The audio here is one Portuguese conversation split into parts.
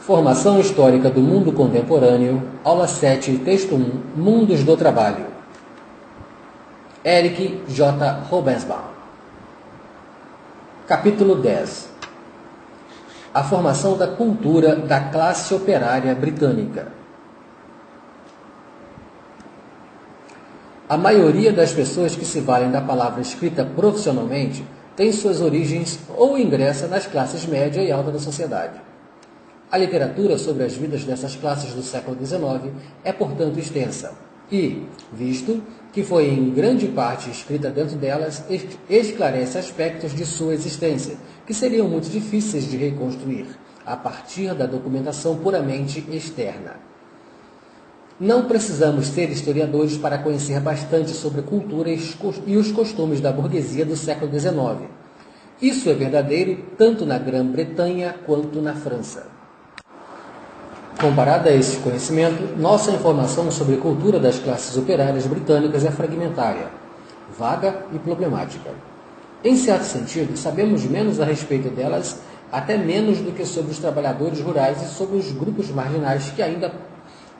Formação Histórica do Mundo Contemporâneo, Aula 7, Texto 1, Mundos do Trabalho. Eric J. Robensbaum. Capítulo 10. A formação da cultura da classe operária britânica. A maioria das pessoas que se valem da palavra escrita profissionalmente tem suas origens ou ingressa nas classes média e alta da sociedade. A literatura sobre as vidas dessas classes do século XIX é, portanto, extensa e, visto que foi em grande parte escrita dentro delas, esclarece aspectos de sua existência que seriam muito difíceis de reconstruir a partir da documentação puramente externa. Não precisamos ser historiadores para conhecer bastante sobre a cultura e os costumes da burguesia do século XIX. Isso é verdadeiro tanto na Grã-Bretanha quanto na França. Comparada a esse conhecimento, nossa informação sobre a cultura das classes operárias britânicas é fragmentária, vaga e problemática. Em certo sentido, sabemos menos a respeito delas, até menos do que sobre os trabalhadores rurais e sobre os grupos marginais que ainda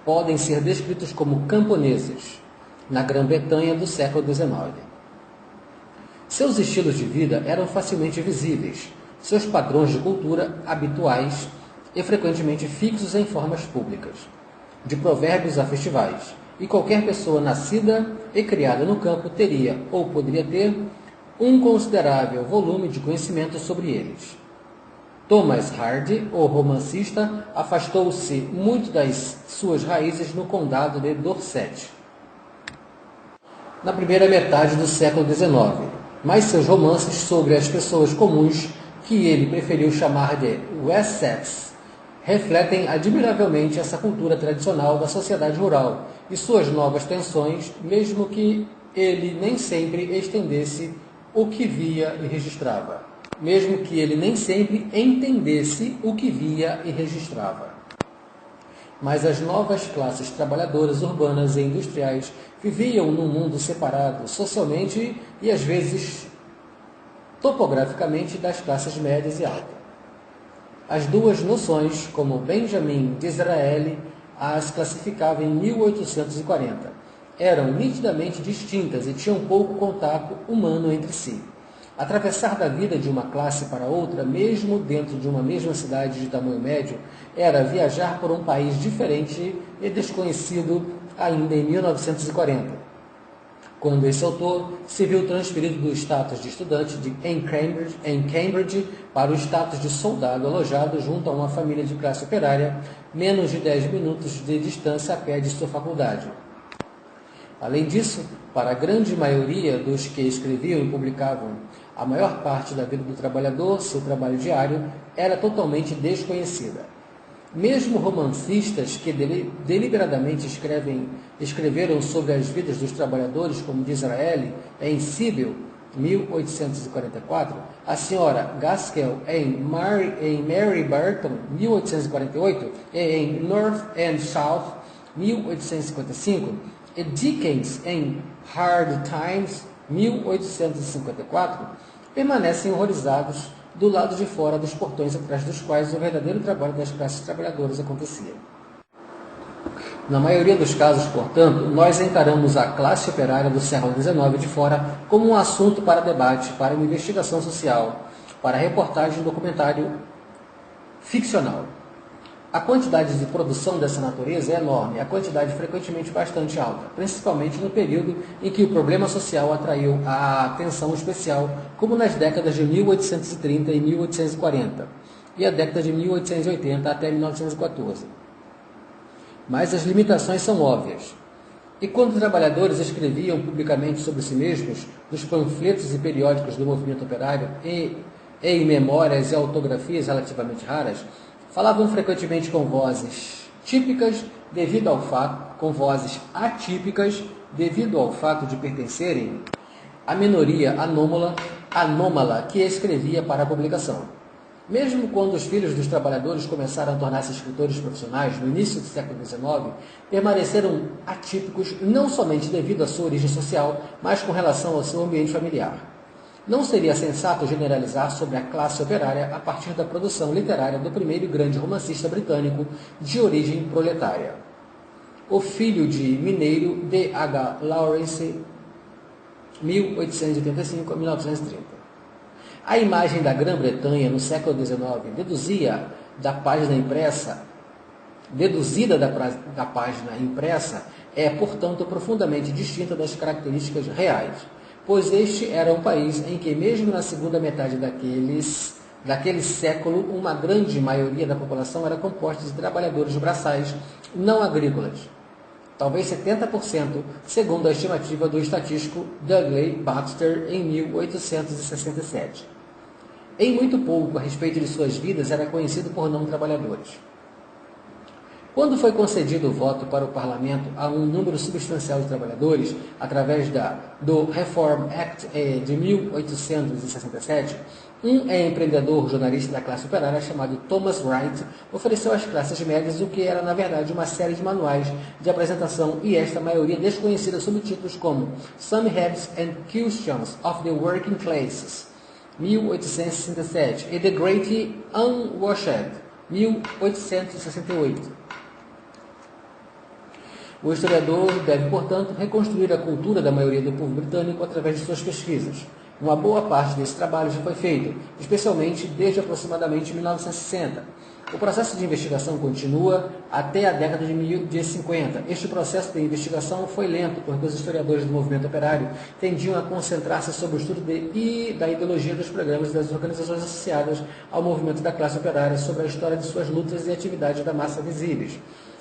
podem ser descritos como camponeses, na Grã-Bretanha do século XIX. Seus estilos de vida eram facilmente visíveis, seus padrões de cultura habituais e frequentemente fixos em formas públicas, de provérbios a festivais, e qualquer pessoa nascida e criada no campo teria, ou poderia ter, um considerável volume de conhecimento sobre eles. Thomas Hardy, o romancista, afastou-se muito das suas raízes no condado de Dorset, na primeira metade do século XIX, mas seus romances sobre as pessoas comuns, que ele preferiu chamar de Wessex, refletem admiravelmente essa cultura tradicional da sociedade rural e suas novas tensões, mesmo que ele nem sempre estendesse o que via e registrava. Mesmo que ele nem sempre entendesse o que via e registrava. Mas as novas classes trabalhadoras urbanas e industriais viviam num mundo separado socialmente e às vezes topograficamente das classes médias e altas. As duas noções, como Benjamin Disraeli as classificava em 1840, eram nitidamente distintas e tinham pouco contato humano entre si. Atravessar da vida de uma classe para outra, mesmo dentro de uma mesma cidade de tamanho médio, era viajar por um país diferente e desconhecido ainda em 1940. Quando esse autor se viu transferido do status de estudante em Cambridge para o status de soldado alojado junto a uma família de classe operária, menos de 10 minutos de distância a pé de sua faculdade. Além disso, para a grande maioria dos que escreviam e publicavam a maior parte da vida do trabalhador, seu trabalho diário era totalmente desconhecida. Mesmo romancistas que deliberadamente escreveram sobre as vidas dos trabalhadores, como Disraeli em Sibyl, 1844, a senhora Gaskell em Mary Burton, 1848, e em North and South, 1855, e Dickens em Hard Times, 1854, permanecem horrorizados do lado de fora dos portões atrás dos quais o verdadeiro trabalho das classes trabalhadoras acontecia. Na maioria dos casos, portanto, nós encaramos a classe operária do século XIX de fora como um assunto para debate, para uma investigação social, para reportagem documentário ficcional. A quantidade de produção dessa natureza é enorme, a quantidade frequentemente bastante alta, principalmente no período em que o problema social atraiu a atenção especial, como nas décadas de 1830 e 1840, e a década de 1880 até 1914. Mas as limitações são óbvias. E quando trabalhadores escreviam publicamente sobre si mesmos, nos panfletos e periódicos do movimento operário, e em memórias e autografias relativamente raras, falavam frequentemente com vozes típicas devido ao fato, com vozes atípicas devido ao fato de pertencerem à minoria anômala que escrevia para a publicação. Mesmo quando os filhos dos trabalhadores começaram a tornar-se escritores profissionais no início do século XIX, permaneceram atípicos não somente devido à sua origem social, mas com relação ao seu ambiente familiar. Não seria sensato generalizar sobre a classe operária a partir da produção literária do primeiro grande romancista britânico de origem proletária. O filho de mineiro D. H. Lawrence, 1885 a 1930. A imagem da Grã-Bretanha no século XIX, deduzida da página impressa, é, portanto, profundamente distinta das características reais, pois este era um país em que, mesmo na segunda metade daquele século, uma grande maioria da população era composta de trabalhadores braçais não agrícolas, talvez 70%, segundo a estimativa do estatístico Dudley Baxter em 1867. Em muito pouco a respeito de suas vidas era conhecido por não trabalhadores. Quando foi concedido o voto para o parlamento a um número substancial de trabalhadores, através do Reform Act de 1867, um empreendedor jornalista da classe operária chamado Thomas Wright ofereceu às classes médias o que era, na verdade, uma série de manuais de apresentação e esta maioria desconhecida sob títulos como Some Habits and Questions of the Working Classes, 1867, e The Great Unwashed, 1868. O historiador deve, portanto, reconstruir a cultura da maioria do povo britânico através de suas pesquisas. Uma boa parte desse trabalho já foi feito, especialmente desde aproximadamente 1960. O processo de investigação continua até a década de 50. Este processo de investigação foi lento, porque os historiadores do movimento operário tendiam a concentrar-se sobre o estudo da ideologia dos programas e das organizações associadas ao movimento da classe operária, sobre a história de suas lutas e atividades da massa visíveis,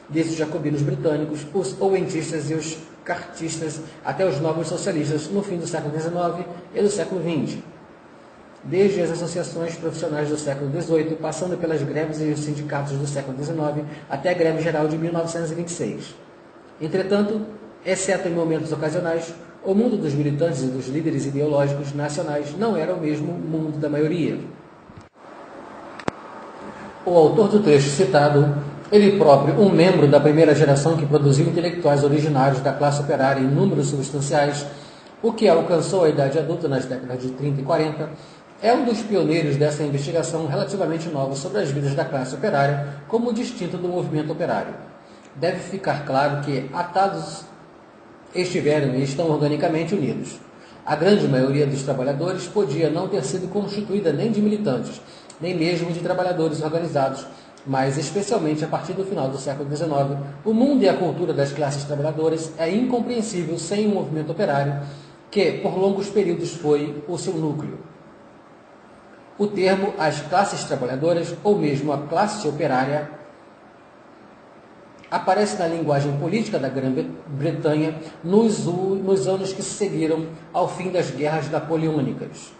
desde os jacobinos britânicos, os owentistas e os cartistas, até os novos socialistas no fim do século XIX e do século XX. Desde as associações profissionais do século XVIII, passando pelas greves e os sindicatos do século XIX, até a greve geral de 1926. Entretanto, exceto em momentos ocasionais, o mundo dos militantes e dos líderes ideológicos nacionais não era o mesmo mundo da maioria. O autor do trecho citado, ele próprio, um membro da primeira geração que produziu intelectuais originários da classe operária em números substanciais, o que alcançou a idade adulta nas décadas de 30 e 40, é um dos pioneiros dessa investigação relativamente nova sobre as vidas da classe operária como distinta do movimento operário. Deve ficar claro que atados estiveram e estão organicamente unidos. A grande maioria dos trabalhadores podia não ter sido constituída nem de militantes, nem mesmo de trabalhadores organizados, mas especialmente a partir do final do século XIX, o mundo e a cultura das classes trabalhadoras é incompreensível sem um movimento operário que, por longos períodos, foi o seu núcleo. O termo as classes trabalhadoras, ou mesmo a classe operária, aparece na linguagem política da Grã-Bretanha nos anos que se seguiram ao fim das guerras napoleônicas.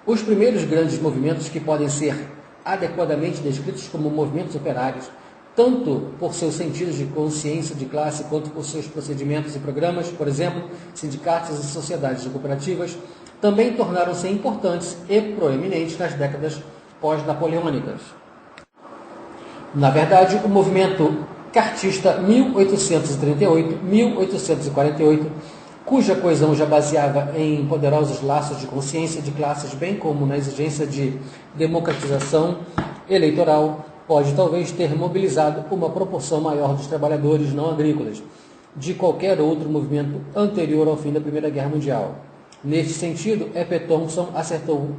Os primeiros grandes movimentos que podem ser adequadamente descritos como movimentos operários, tanto por seus sentidos de consciência de classe quanto por seus procedimentos e programas, por exemplo, sindicatos e sociedades cooperativas, também tornaram-se importantes e proeminentes nas décadas pós-napoleônicas. Na verdade, o movimento cartista 1838-1848, cuja coesão já baseava em poderosos laços de consciência de classes, bem como na exigência de democratização eleitoral, pode talvez ter mobilizado uma proporção maior dos trabalhadores não agrícolas de qualquer outro movimento anterior ao fim da Primeira Guerra Mundial. Neste sentido, E.P. Thompson acertou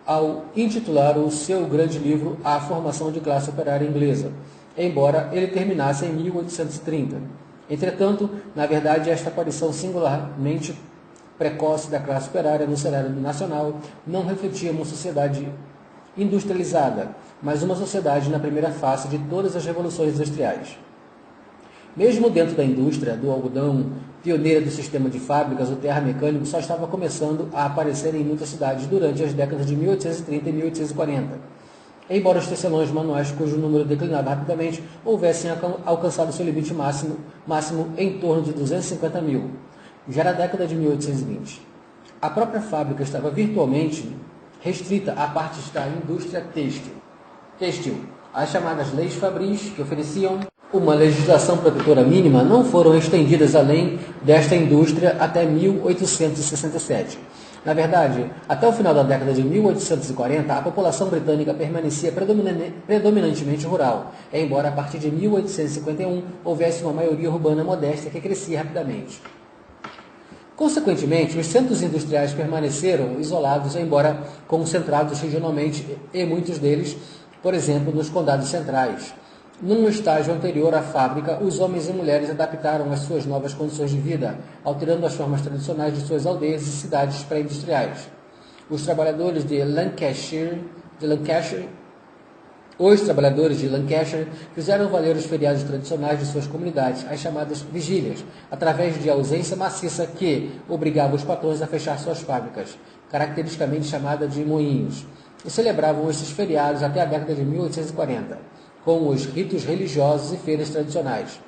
ao intitular o seu grande livro A Formação de Classe Operária Inglesa, embora ele terminasse em 1830. Entretanto, na verdade, esta aparição singularmente precoce da classe operária no cenário nacional não refletia uma sociedade industrializada, mas uma sociedade na primeira fase de todas as revoluções industriais. Mesmo dentro da indústria do algodão, pioneira do sistema de fábricas, o terra mecânico só estava começando a aparecer em muitas cidades durante as décadas de 1830 e 1840. Embora os tecelões manuais, cujo número declinava rapidamente, houvessem alcançado seu limite máximo em torno de 250 mil. Já na década de 1820. A própria fábrica estava virtualmente restrita à parte da indústria têxtil. As chamadas leis fabris, que ofereciam uma legislação protetora mínima não foram estendidas além desta indústria até 1867. Na verdade, até o final da década de 1840, a população britânica permanecia predominantemente rural, embora a partir de 1851 houvesse uma maioria urbana modesta que crescia rapidamente. Consequentemente, os centros industriais permaneceram isolados, embora concentrados regionalmente, e muitos deles, por exemplo, nos condados centrais. Num estágio anterior à fábrica, os homens e mulheres adaptaram as suas novas condições de vida, alterando as formas tradicionais de suas aldeias e cidades pré-industriais. Os trabalhadores de Lancashire fizeram valer os feriados tradicionais de suas comunidades, as chamadas vigílias, através de ausência maciça que obrigava os patrões a fechar suas fábricas, caracteristicamente chamada de moinhos, e celebravam esses feriados até a década de 1840. Com os ritos religiosos e feiras tradicionais.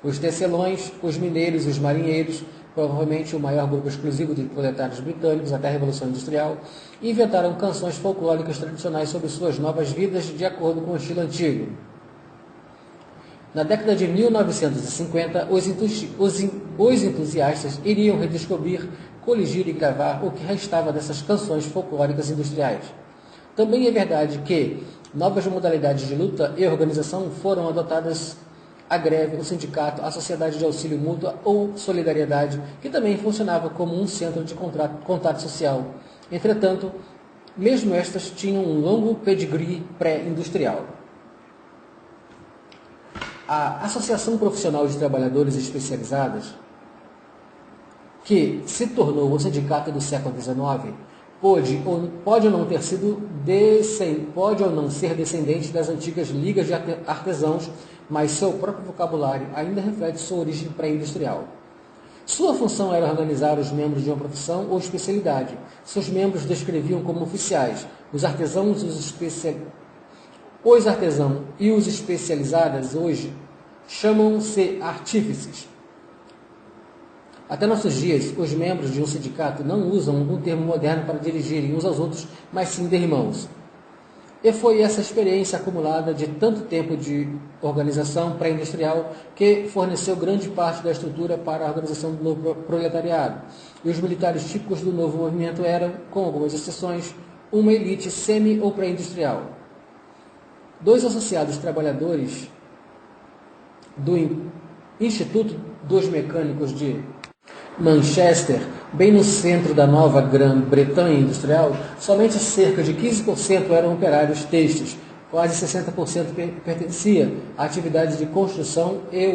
Os tecelões, os mineiros e os marinheiros, provavelmente o maior grupo exclusivo de proletários britânicos até a Revolução Industrial, inventaram canções folclóricas tradicionais sobre suas novas vidas de acordo com o estilo antigo. Na década de 1950, os entusiastas iriam redescobrir, coligir e gravar o que restava dessas canções folclóricas industriais. Também é verdade que novas modalidades de luta e organização foram adotadas: a greve, o sindicato, a sociedade de auxílio mútuo ou solidariedade, que também funcionava como um centro de contato social. Entretanto, mesmo estas tinham um longo pedigree pré-industrial. A Associação Profissional de Trabalhadores Especializadas, que se tornou o sindicato do século XIX, pode ou não ser descendente das antigas ligas de artesãos, mas seu próprio vocabulário ainda reflete sua origem pré-industrial. Sua função era organizar os membros de uma profissão ou especialidade. Seus membros descreviam como oficiais. Os artesãos e os especializados hoje chamam-se artífices. Até nossos dias, os membros de um sindicato não usam um termo moderno para dirigirem uns aos outros, mas sim de irmãos. E foi essa experiência acumulada de tanto tempo de organização pré-industrial que forneceu grande parte da estrutura para a organização do novo proletariado. E os militares típicos do novo movimento eram, com algumas exceções, uma elite semi- ou pré-industrial. Dois associados trabalhadores do Instituto dos Mecânicos de Manchester, bem no centro da nova Grã-Bretanha industrial, somente cerca de 15% eram operários têxteis, quase 60% pertencia a atividades de construção e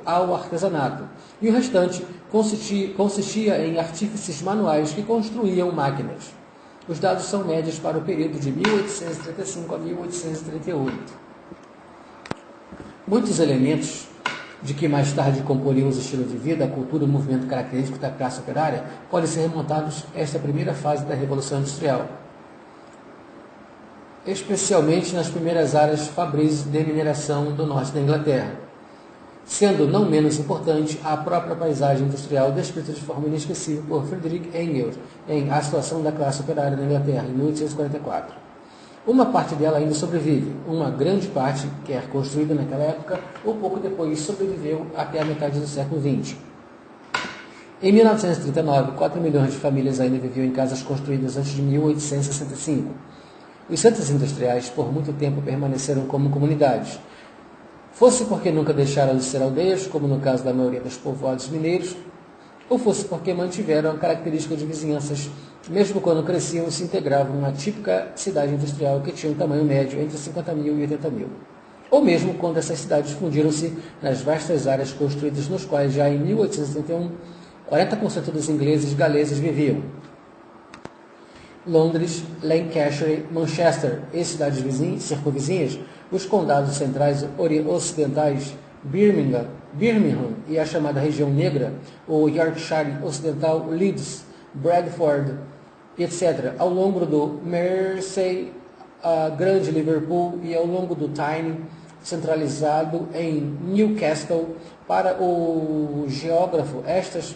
ao artesanato, e o restante consistia em artífices manuais que construíam máquinas. Os dados são médios para o período de 1835 a 1838. Muitos elementos de que mais tarde comporiam os estilos de vida, a cultura e o movimento característico da classe operária, podem ser remontados a esta primeira fase da Revolução Industrial, especialmente nas primeiras áreas fabris de mineração do norte da Inglaterra, sendo não menos importante a própria paisagem industrial descrita de forma inesquecível por Friedrich Engels em A Situação da Classe Operária na Inglaterra, em 1844. Uma parte dela ainda sobrevive, uma grande parte, quer construída naquela época, ou pouco depois sobreviveu até a metade do século XX. Em 1939, 4 milhões de famílias ainda viviam em casas construídas antes de 1865. Os centros industriais, por muito tempo, permaneceram como comunidades. Fosse porque nunca deixaram de ser aldeias, como no caso da maioria dos povoados mineiros, ou fosse porque mantiveram a característica de vizinhanças, mesmo quando cresciam e se integravam na típica cidade industrial que tinha um tamanho médio entre 50 mil e 80 mil. Ou mesmo quando essas cidades fundiram-se nas vastas áreas construídas nos quais já em 1871, 40% dos ingleses e galeses viviam. Londres, Lancashire, Manchester e cidades circunvizinhas, os condados centrais ocidentais, Birmingham e a chamada região negra, ou Yorkshire Ocidental, Leeds, Bradford, etc., ao longo do Mersey, a Grande Liverpool e ao longo do Tyne, centralizado em Newcastle. Para o geógrafo, estas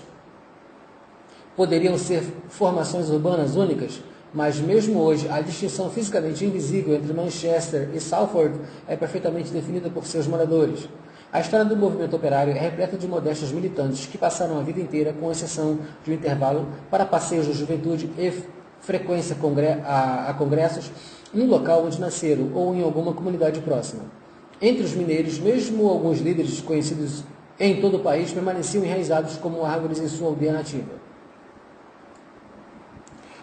poderiam ser formações urbanas únicas, mas mesmo hoje a distinção fisicamente invisível entre Manchester e Salford é perfeitamente definida por seus moradores. A história do movimento operário é repleta de modestos militantes que passaram a vida inteira, com exceção de um intervalo para passeios de juventude e frequência a congressos, num local onde nasceram ou em alguma comunidade próxima. Entre os mineiros, mesmo alguns líderes conhecidos em todo o país permaneciam enraizados como árvores em sua aldeia nativa.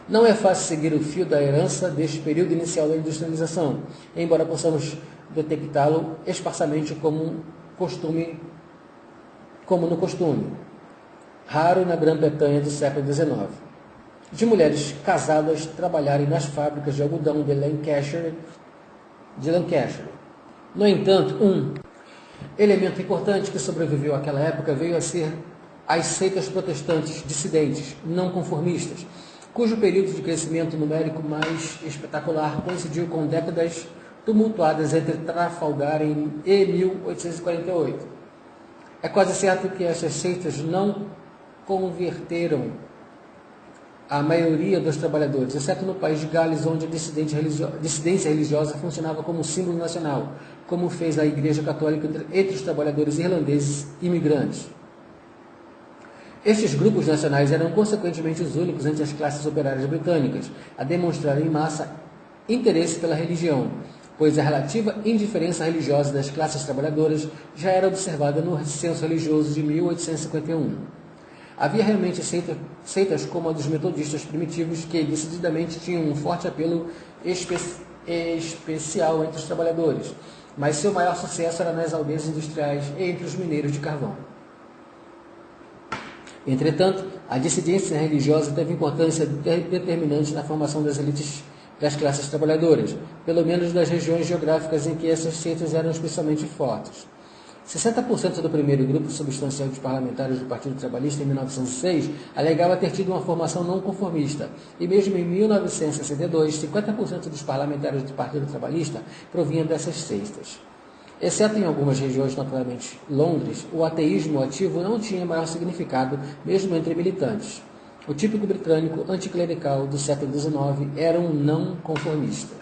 Não é fácil seguir o fio da herança deste período inicial da industrialização, embora possamos detectá-lo esparsamente como no costume, raro na Grã-Bretanha do século XIX, de mulheres casadas trabalharem nas fábricas de algodão de Lancashire. No entanto, um elemento importante que sobreviveu àquela época veio a ser as seitas protestantes dissidentes, não conformistas, cujo período de crescimento numérico mais espetacular coincidiu com décadas tumultuadas entre Trafalgar e 1848. É quase certo que essas seitas não converteram a maioria dos trabalhadores, exceto no país de Gales, onde a dissidência religiosa funcionava como símbolo nacional, como fez a Igreja Católica entre os trabalhadores irlandeses imigrantes. Estes grupos nacionais eram consequentemente os únicos entre as classes operárias britânicas a demonstrar em massa interesse pela religião, pois a relativa indiferença religiosa das classes trabalhadoras já era observada no censo religioso de 1851. Havia realmente seitas como a dos metodistas primitivos que decididamente tinham um forte apelo especial entre os trabalhadores, mas seu maior sucesso era nas aldeias industriais e entre os mineiros de carvão. Entretanto, a dissidência religiosa teve importância determinante na formação das elites das classes trabalhadoras, pelo menos das regiões geográficas em que essas seitas eram especialmente fortes. 60% do primeiro grupo substancial de parlamentares do Partido Trabalhista em 1906 alegava ter tido uma formação não conformista, e mesmo em 1962, 50% dos parlamentares do Partido Trabalhista provinham dessas seitas. Exceto em algumas regiões, naturalmente Londres, o ateísmo ativo não tinha maior significado, mesmo entre militantes. O típico britânico anticlerical do século XIX era um não conformista.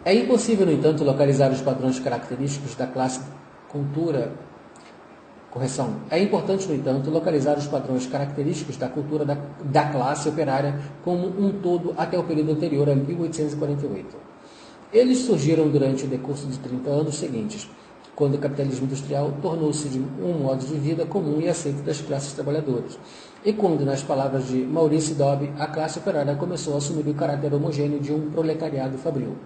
É impossível, no entanto, localizar os padrões característicos da classe cultura. É importante, no entanto, localizar os padrões característicos da cultura da classe operária como um todo até o período anterior a 1848. Eles surgiram durante o decurso de 30 anos seguintes, quando o capitalismo industrial tornou-se de um modo de vida comum e aceito das classes trabalhadoras, e quando, nas palavras de Maurice Dobb, a classe operária começou a assumir o caráter homogêneo de um proletariado fabril.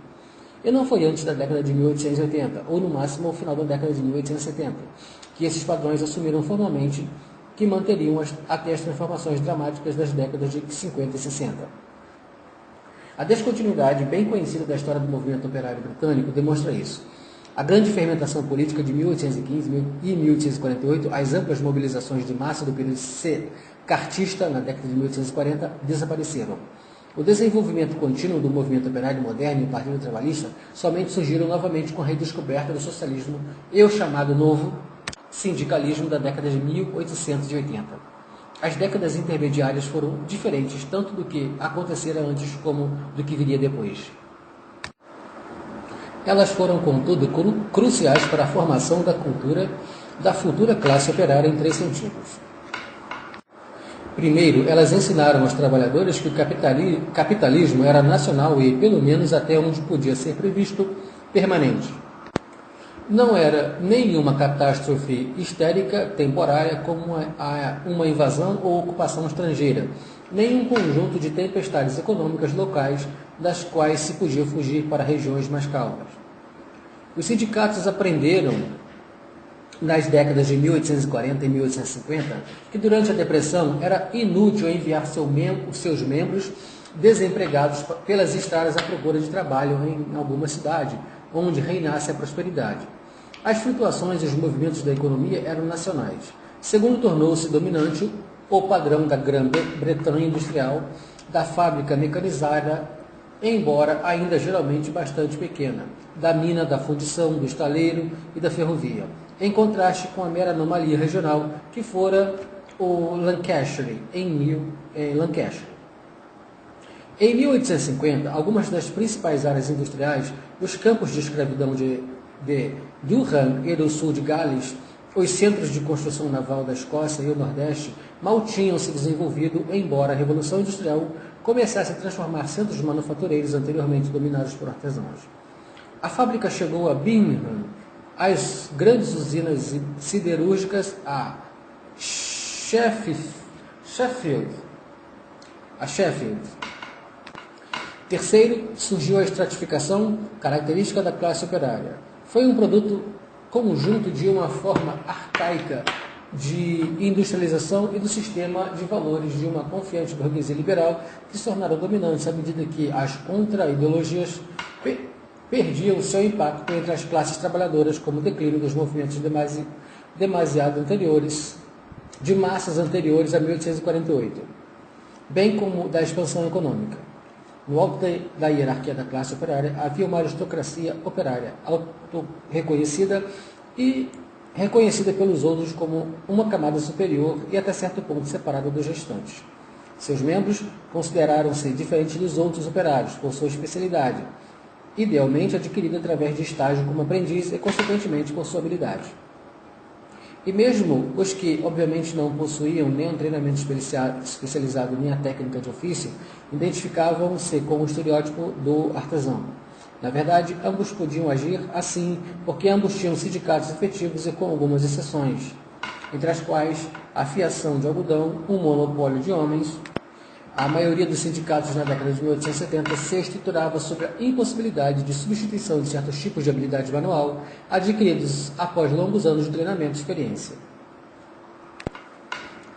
E não foi antes da década de 1880, ou no máximo ao final da década de 1870, que esses padrões assumiram formalmente que manteriam até as transformações dramáticas das décadas de 50 e 60. A descontinuidade bem conhecida da história do movimento operário britânico demonstra isso. A grande fermentação política de 1815 e 1848, as amplas mobilizações de massa do período cartista na década de 1840 desapareceram. O desenvolvimento contínuo do movimento operário moderno e o Partido Trabalhista somente surgiram novamente com a redescoberta do socialismo e o chamado novo sindicalismo da década de 1880. As décadas intermediárias foram diferentes tanto do que acontecera antes como do que viria depois. Elas foram, contudo, cruciais para a formação da cultura da futura classe operária em 3 sentidos. Primeiro, elas ensinaram aos trabalhadores que o capitalismo era nacional e, pelo menos até onde podia ser previsto, permanente. Não era nenhuma catástrofe histérica temporária como uma invasão ou ocupação estrangeira, nem um conjunto de tempestades econômicas locais das quais se podia fugir para regiões mais calmas. Os sindicatos aprenderam nas décadas de 1840 e 1850 que durante a Depressão era inútil enviar seus membros desempregados pelas estradas à procura de trabalho em alguma cidade onde reinasse a prosperidade. As flutuações e os movimentos da economia eram nacionais. Segundo, tornou-se dominante o padrão da Grã-Bretanha industrial, da fábrica mecanizada, embora ainda geralmente bastante pequena, da mina, da fundição, do estaleiro e da ferrovia, em contraste com a mera anomalia regional que fora o Lancashire, Lancashire. Em 1850, algumas das principais áreas industriais, os campos de escravidão de de Durham e do sul de Gales, os centros de construção naval da Escócia e o Nordeste mal tinham se desenvolvido, embora a Revolução Industrial começasse a transformar centros manufatureiros anteriormente dominados por artesãos. A fábrica chegou a Birmingham, as grandes usinas siderúrgicas a Sheffield. Terceiro, surgiu a estratificação, característica da classe operária. Foi um produto conjunto de uma forma arcaica de industrialização e do sistema de valores de uma confiante burguesia liberal que se tornaram dominantes à medida que as contra-ideologias perdiam seu impacto entre as classes trabalhadoras, como o declínio dos movimentos demasiado anteriores, de massas anteriores a 1848, bem como da expansão econômica. No alto da hierarquia da classe operária havia uma aristocracia operária, auto-reconhecida e reconhecida pelos outros como uma camada superior e até certo ponto separada dos restantes. Seus membros consideraram-se diferentes dos outros operários por sua especialidade, idealmente adquirida através de estágio como aprendiz e, consequentemente, por sua habilidade. E mesmo os que, obviamente, não possuíam nem um treinamento especializado nem a técnica de ofício, identificavam-se com o estereótipo do artesão. Na verdade, ambos podiam agir assim, porque ambos tinham sindicatos efetivos e com algumas exceções, entre as quais a fiação de algodão, um monopólio de homens. A maioria dos sindicatos na década de 1870 se estruturava sobre a impossibilidade de substituição de certos tipos de habilidade manual adquiridos após longos anos de treinamento e experiência.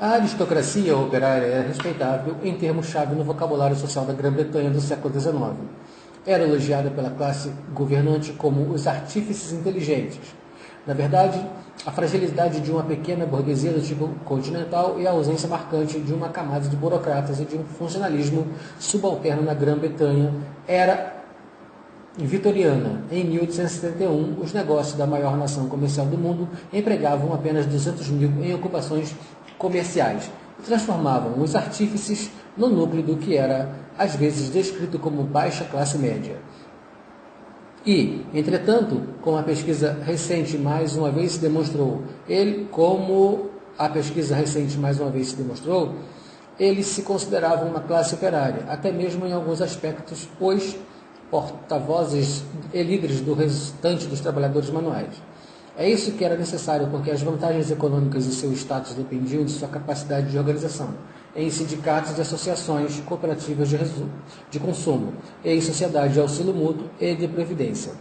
A aristocracia operária era respeitável em termos-chave no vocabulário social da Grã-Bretanha do século XIX. Era elogiada pela classe governante como os artífices inteligentes. Na verdade, a fragilidade de uma pequena burguesia do tipo continental e a ausência marcante de uma camada de burocratas e de um funcionalismo subalterno na Grã-Bretanha era vitoriana. Em 1871, os negócios da maior nação comercial do mundo empregavam apenas 200 mil em ocupações comerciais e transformavam os artífices no núcleo do que era, às vezes, descrito como baixa classe média. E, entretanto, como a pesquisa recente mais uma vez se demonstrou, eles se consideravam uma classe operária, até mesmo em alguns aspectos, os porta-vozes e líderes do restante dos trabalhadores manuais. É isso que era necessário, porque as vantagens econômicas e seu status dependiam de sua capacidade de organização, em sindicatos e associações cooperativas de consumo, e em sociedade de auxílio mútuo e de previdência.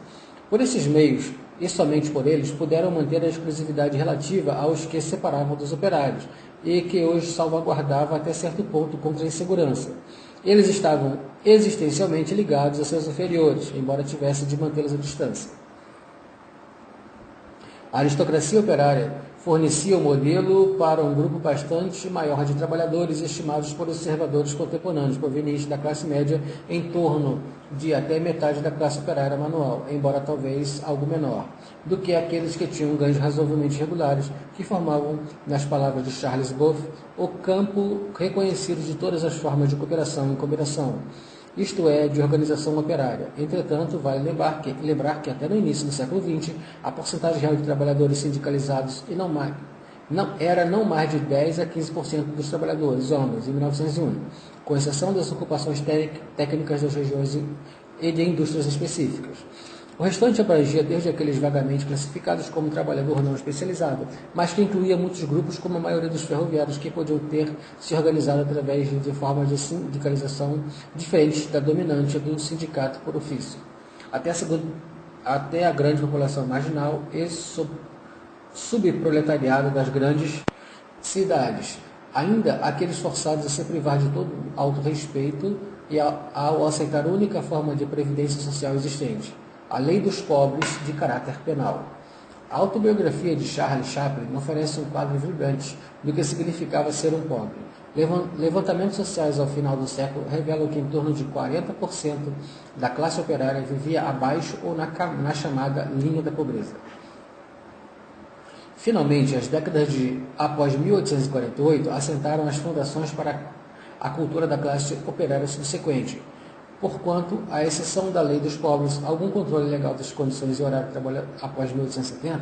Por esses meios, e somente por eles, puderam manter a exclusividade relativa aos que separavam dos operários, e que os salvaguardava até certo ponto contra a insegurança. Eles estavam existencialmente ligados a seus inferiores, embora tivessem de mantê-los à distância. A aristocracia operária fornecia o modelo para um grupo bastante maior de trabalhadores estimados por observadores contemporâneos provenientes da classe média em torno de até metade da classe operária manual, embora talvez algo menor, do que aqueles que tinham ganhos razoavelmente regulares, que formavam, nas palavras de Charles Goff, o campo reconhecido de todas as formas de cooperação e combinação, isto é, de organização operária. Entretanto, vale lembrar que até no início do século XX, a porcentagem real de trabalhadores sindicalizados era não mais de 10 a 15% dos trabalhadores homens em 1901, com exceção das ocupações técnicas das regiões e de indústrias específicas. O restante abrangia desde aqueles vagamente classificados como trabalhador não especializado, mas que incluía muitos grupos, como a maioria dos ferroviários, que podiam ter se organizado através de formas de sindicalização diferentes da dominante do sindicato por ofício, até a grande população marginal e subproletariado das grandes cidades, ainda aqueles forçados a se privar de todo autorrespeito e ao aceitar a única forma de previdência social existente, a lei dos pobres de caráter penal. A autobiografia de Charles Chaplin oferece um quadro vibrante do que significava ser um pobre. Levantamentos sociais ao final do século revelam que em torno de 40% da classe operária vivia abaixo ou na chamada linha da pobreza. Finalmente, as décadas após 1848 assentaram as fundações para a cultura da classe operária subsequente. porquanto, à exceção da lei dos pobres, algum controle legal das condições e horário de trabalho após 1870,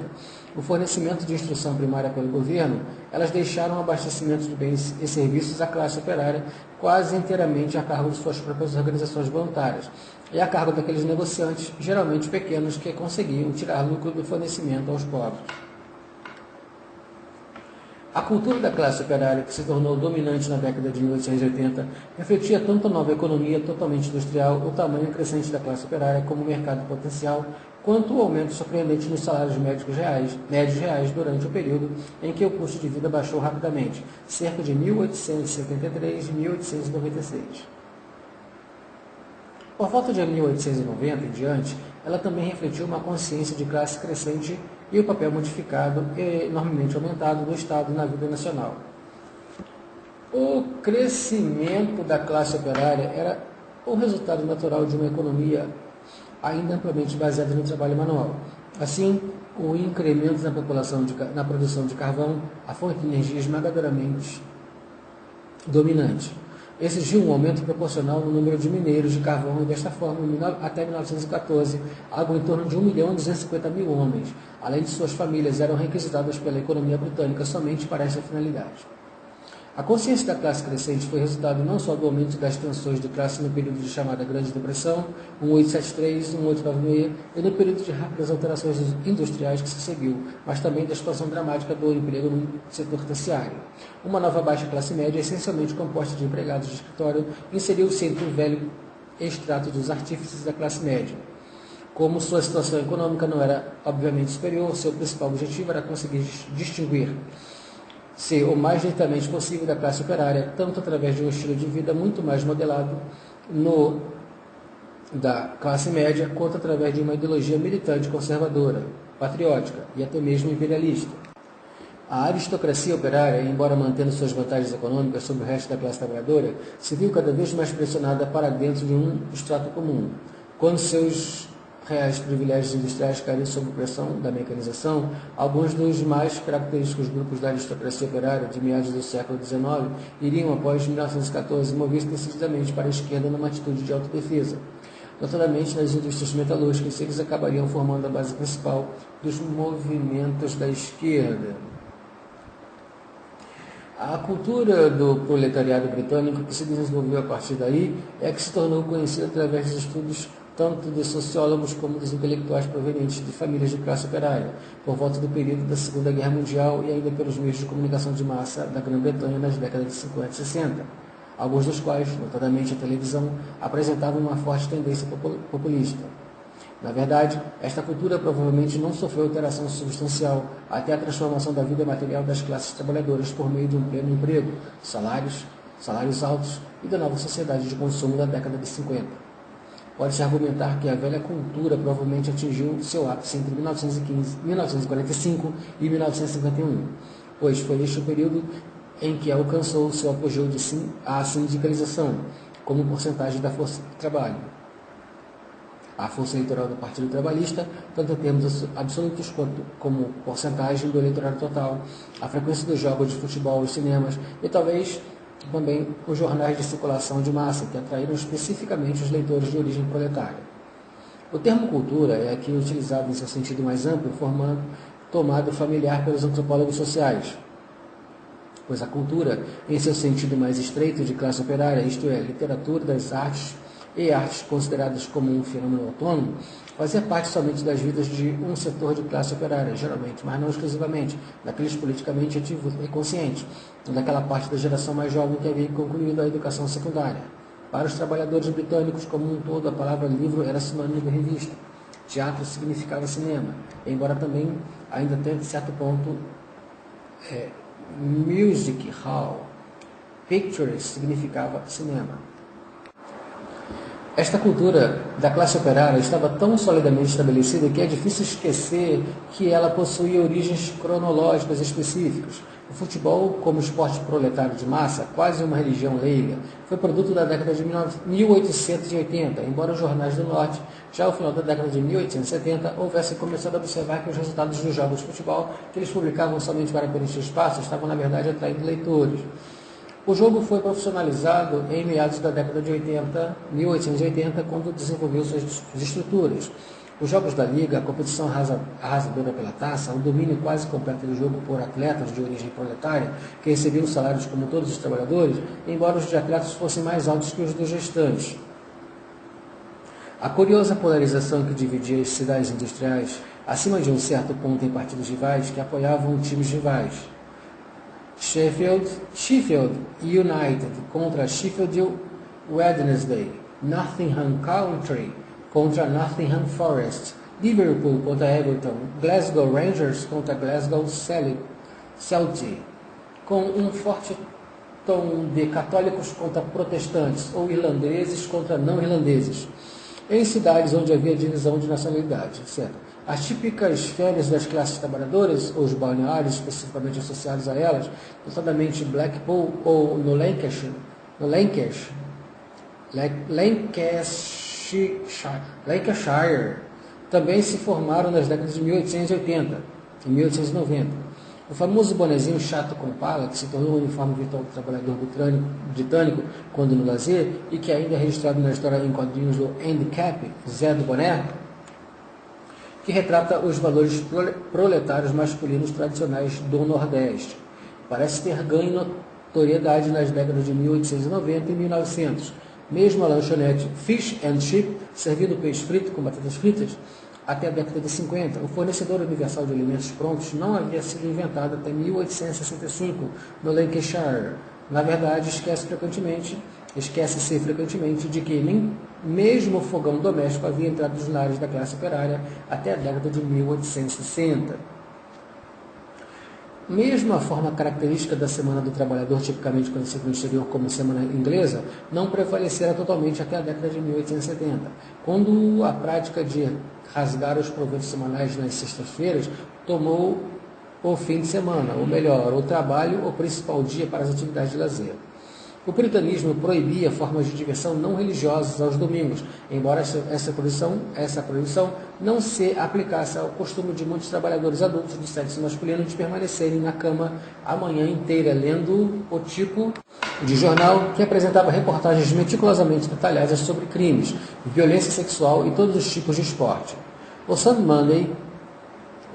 o fornecimento de instrução primária pelo governo, elas deixaram o abastecimento de bens e serviços à classe operária quase inteiramente a cargo de suas próprias organizações voluntárias e a cargo daqueles negociantes, geralmente pequenos, que conseguiam tirar lucro do fornecimento aos pobres. A cultura da classe operária, que se tornou dominante na década de 1880, refletia tanto a nova economia totalmente industrial, o tamanho crescente da classe operária como o mercado potencial, quanto o aumento surpreendente nos salários médios reais durante o período em que o custo de vida baixou rapidamente, cerca de 1873 e 1896. Por volta de 1890 em diante, ela também refletiu uma consciência de classe crescente e o papel modificado e enormemente aumentado do Estado na vida nacional. O crescimento da classe operária era o resultado natural de uma economia ainda amplamente baseada no trabalho manual. Assim, o incremento na produção de carvão, a fonte de energia esmagadoramente dominante, exigiu um aumento proporcional no número de mineiros de carvão e, desta forma, até 1914, algo em torno de 1.250.000 homens, além de suas famílias, eram requisitadas pela economia britânica somente para essa finalidade. A consciência da classe crescente foi resultado não só do aumento das tensões de classe no período de chamada Grande Depressão, 1873 e 1896, e no período de rápidas alterações industriais que se seguiu, mas também da expansão dramática do emprego no setor terciário. Uma nova baixa classe média, essencialmente composta de empregados de escritório, inseriu-se entre o velho extrato dos artífices da classe média. Como sua situação econômica não era obviamente superior, seu principal objetivo era conseguir distinguir-se o mais nitidamente possível da classe operária, tanto através de um estilo de vida muito mais modelado da classe média, quanto através de uma ideologia militante conservadora, patriótica e até mesmo imperialista. A aristocracia operária, embora mantendo suas vantagens econômicas sobre o resto da classe trabalhadora, se viu cada vez mais pressionada para dentro de um extrato comum. Quando seus reais privilégios industriais caíram sob pressão da mecanização, alguns dos mais característicos grupos da aristocracia operária de meados do século XIX iriam, após 1914, mover-se decididamente para a esquerda numa atitude de autodefesa. Notadamente nas indústrias metalúrgicas, eles acabariam formando a base principal dos movimentos da esquerda. A cultura do proletariado britânico que se desenvolveu a partir daí é que se tornou conhecida através dos estudos tanto dos sociólogos como dos intelectuais provenientes de famílias de classe operária, por volta do período da Segunda Guerra Mundial e ainda pelos meios de comunicação de massa da Grã-Bretanha nas décadas de 50 e 60, alguns dos quais, notadamente a televisão, apresentavam uma forte tendência populista. Na verdade, esta cultura provavelmente não sofreu alteração substancial até a transformação da vida material das classes trabalhadoras por meio de um pleno emprego, salários altos e da nova sociedade de consumo da década de 50. Pode-se argumentar que a velha cultura provavelmente atingiu seu ápice entre 1945 e 1951, pois foi este o período em que alcançou seu apogeu a sindicalização, como porcentagem da força de trabalho. A força eleitoral do Partido Trabalhista, tanto em termos absolutos quanto como porcentagem do eleitorado total, a frequência dos jogos de futebol e cinemas e talvez também os jornais de circulação de massa, que atraíram especificamente os leitores de origem proletária. O termo cultura é aqui utilizado em seu sentido mais amplo, tomado familiar pelos antropólogos sociais, pois a cultura, em seu sentido mais estreito de classe operária, isto é, literatura das artes e artes consideradas como um fenômeno autônomo, fazia parte somente das vidas de um setor de classe operária, geralmente, mas não exclusivamente, daqueles politicamente ativos e conscientes, daquela parte da geração mais jovem que havia concluído a educação secundária. Para os trabalhadores britânicos como um todo, a palavra livro era sinônimo de revista. Teatro significava cinema, embora também, ainda até certo ponto, music hall. Pictures significava cinema. Esta cultura da classe operária estava tão solidamente estabelecida que é difícil esquecer que ela possuía origens cronológicas específicas. O futebol, como esporte proletário de massa, quase uma religião leiga, foi produto da década de 1880, embora os jornais do Norte, já ao final da década de 1870, houvessem começado a observar que os resultados dos jogos de futebol, que eles publicavam somente para preencher espaço, estavam, na verdade, atraindo leitores. O jogo foi profissionalizado em meados da década de 1880, quando desenvolveu suas estruturas. Os jogos da liga, a competição arrasadora pela taça, o domínio quase completo do jogo por atletas de origem proletária, que recebiam salários como todos os trabalhadores, embora os de atletas fossem mais altos que os dos restantes. A curiosa polarização que dividia as cidades industriais, acima de um certo ponto em partidos rivais que apoiavam times rivais. Sheffield United contra Sheffield Wednesday, Nottingham Country contra Nottingham Forest, Liverpool contra Everton, Glasgow Rangers contra Glasgow Celtic, com um forte tom de católicos contra protestantes ou irlandeses contra não irlandeses, em cidades onde havia divisão de nacionalidade, etc. As típicas férias das classes trabalhadoras, ou os balneários especificamente associados a elas, notadamente Blackpool ou no Lancashire, também se formaram nas décadas de 1880 e 1890. O famoso bonezinho chato com pala, que se tornou o uniforme virtual do trabalhador britânico quando no lazer, e que ainda é registrado na história em quadrinhos do Andy Cap, Zé do Boné, que retrata os valores proletários masculinos tradicionais do Nordeste. Parece ter ganho notoriedade nas décadas de 1890 e 1900. Mesmo a lanchonete Fish and Chip, servindo peixe frito com batatas fritas, até a década de 50, o fornecedor universal de alimentos prontos não havia sido inventado até 1865 no Lancashire. Na verdade, esquece-se frequentemente de que nem mesmo o fogão doméstico havia entrado nos lares da classe operária até a década de 1860. Mesmo a forma característica da Semana do Trabalhador, tipicamente conhecida no exterior como Semana Inglesa, não prevalecera totalmente até a década de 1870, quando a prática de rasgar os proventos semanais nas sextas-feiras tomou o fim de semana, ou melhor, o trabalho, o principal dia para as atividades de lazer. O puritanismo proibia formas de diversão não religiosas aos domingos, embora essa proibição não se aplicasse ao costume de muitos trabalhadores adultos do sexo masculino de permanecerem na cama a manhã inteira lendo o tipo de jornal que apresentava reportagens meticulosamente detalhadas sobre crimes, violência sexual e todos os tipos de esporte. O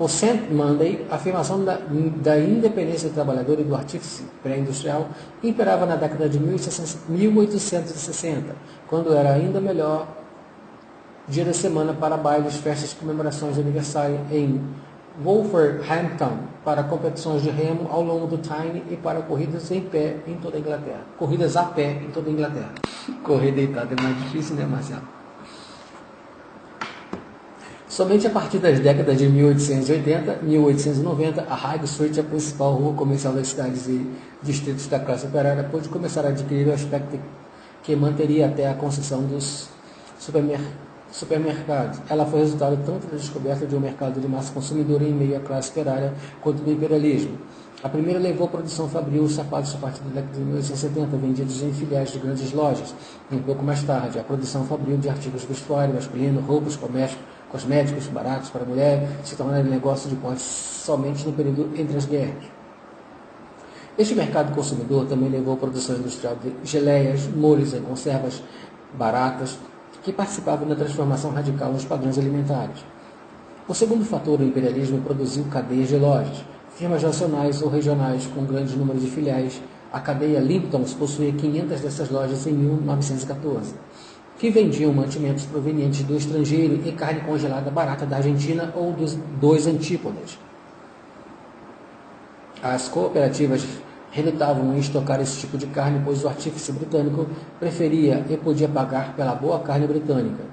St. Monday, a afirmação da independência do trabalhador e do artífice pré-industrial, imperava na década de 1860, quando era ainda melhor dia da semana para bailes, festas e comemorações de aniversário em Wolverhampton, para competições de remo ao longo do Tyne e para corridas em pé em toda a Inglaterra. Corridas a pé em toda a Inglaterra. Correr deitado é mais difícil, né, Marcelo? Somente a partir das décadas de 1880 e 1890, a High Street, a principal rua comercial das cidades e distritos da classe operária, pôde começar a adquirir o aspecto que manteria até a concessão dos supermercados. Ela foi resultado tanto da descoberta de um mercado de massa consumidora em meio à classe operária, quanto do imperialismo. A primeira levou a produção fabril os sapatos a partir da década de 1870, vendidos em filiais de grandes lojas. Um pouco mais tarde, a produção fabril de artigos de vestuário masculino, roupas, cosméticos baratos para a mulher, se tornaram negócio de porte somente no período entre as guerras. Este mercado consumidor também levou a produção industrial de geleias, molhos e conservas baratas, que participavam da transformação radical nos padrões alimentares. O segundo fator, o imperialismo, produziu cadeias de lojas. Firmas nacionais ou regionais com grande número de filiais, a cadeia Lipton's possuía 500 dessas lojas em 1914, que vendiam mantimentos provenientes do estrangeiro e carne congelada barata da Argentina ou dos Antípodas. As cooperativas relutavam em estocar esse tipo de carne, pois o artífice britânico preferia e podia pagar pela boa carne britânica.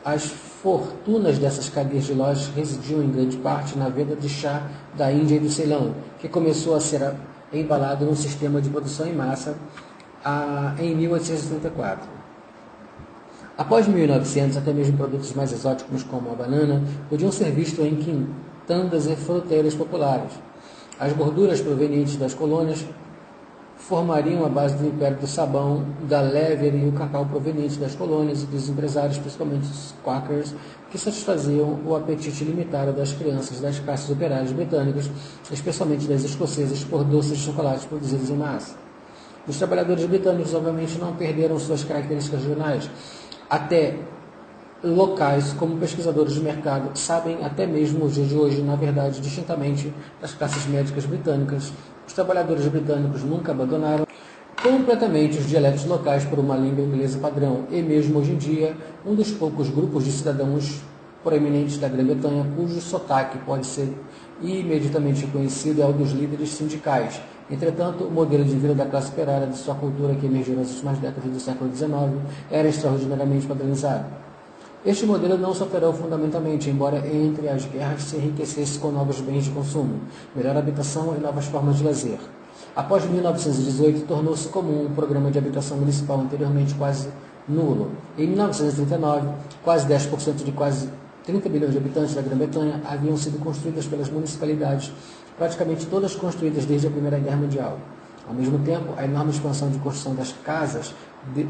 As fortunas dessas cadeias de lojas residiam em grande parte na venda de chá da Índia e do Ceilão, que começou a ser embalado num sistema de produção em massa em 1834. Após 1900, até mesmo produtos mais exóticos como a banana podiam ser vistos em quintandas e fruteiras populares. As gorduras provenientes das colônias formariam a base do império do sabão, da lever e o cacau provenientes das colônias e dos empresários, principalmente os Quakers, que satisfaziam o apetite limitado das crianças das classes operárias britânicas, especialmente das escocesas, por doces de chocolate produzidos em massa. Os trabalhadores britânicos, obviamente, não perderam suas características regionais. Até locais, como pesquisadores de mercado, sabem até mesmo nos dias de hoje, na verdade, distintamente das classes médicas britânicas. Os trabalhadores britânicos nunca abandonaram completamente os dialetos locais por uma língua inglesa padrão, e mesmo hoje em dia, um dos poucos grupos de cidadãos proeminentes da Grã-Bretanha cujo sotaque pode ser imediatamente reconhecido é o dos líderes sindicais. Entretanto, o modelo de vida da classe operária de sua cultura que emergiu nas últimas décadas do século XIX era extraordinariamente padronizado. Este modelo não sofreu fundamentalmente, embora entre as guerras se enriquecesse com novos bens de consumo, melhor habitação e novas formas de lazer. Após 1918, tornou-se comum um programa de habitação municipal anteriormente quase nulo. Em 1939, quase 10% de quase 30 milhões de habitantes da Grã-Bretanha haviam sido construídas pelas municipalidades, praticamente todas construídas desde a Primeira Guerra Mundial. Ao mesmo tempo, a enorme expansão de construção das casas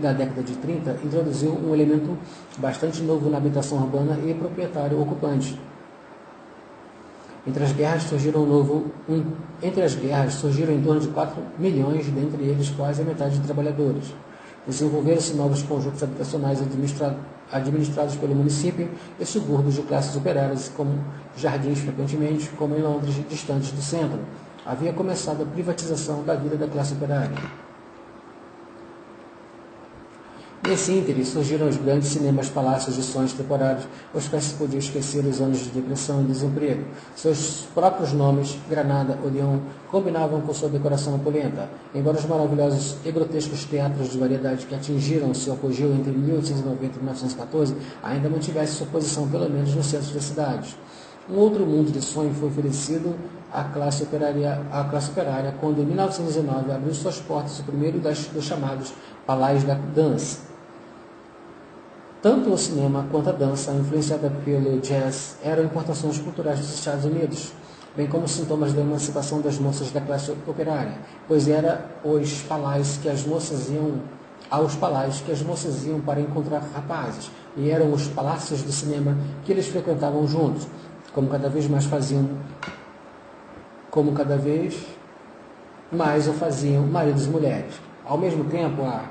da década de 30 introduziu um elemento bastante novo na habitação urbana e proprietário-ocupante. Entre as guerras surgiram em torno de 4 milhões, dentre eles quase a metade de trabalhadores. Desenvolveram-se novos conjuntos habitacionais administrados pelo município e subúrbios de classes operárias, como jardins frequentemente, como em Londres, distantes do centro. Havia começado a privatização da vida da classe operária. Nesse ínterim, surgiram os grandes cinemas palácios de sonhos temporários, os quais se podiam esquecer os anos de depressão e desemprego. Seus próprios nomes, Granada ou Lyon, combinavam com sua decoração opulenta. Embora os maravilhosos e grotescos teatros de variedade que atingiram seu apogeu entre 1890 e 1914 ainda mantivessem sua posição pelo menos no centro das cidades. Um outro mundo de sonho foi oferecido à classe operária quando, em 1919, abriu suas portas o primeiro dos chamados Palais da Dança. Tanto o cinema quanto a dança, influenciada pelo jazz, eram importações culturais dos Estados Unidos, bem como sintomas da emancipação das moças da classe operária, pois era aos palácios que as moças iam para encontrar rapazes, e eram os palácios do cinema que eles frequentavam juntos, como cada vez mais o faziam maridos e mulheres. Ao mesmo tempo, a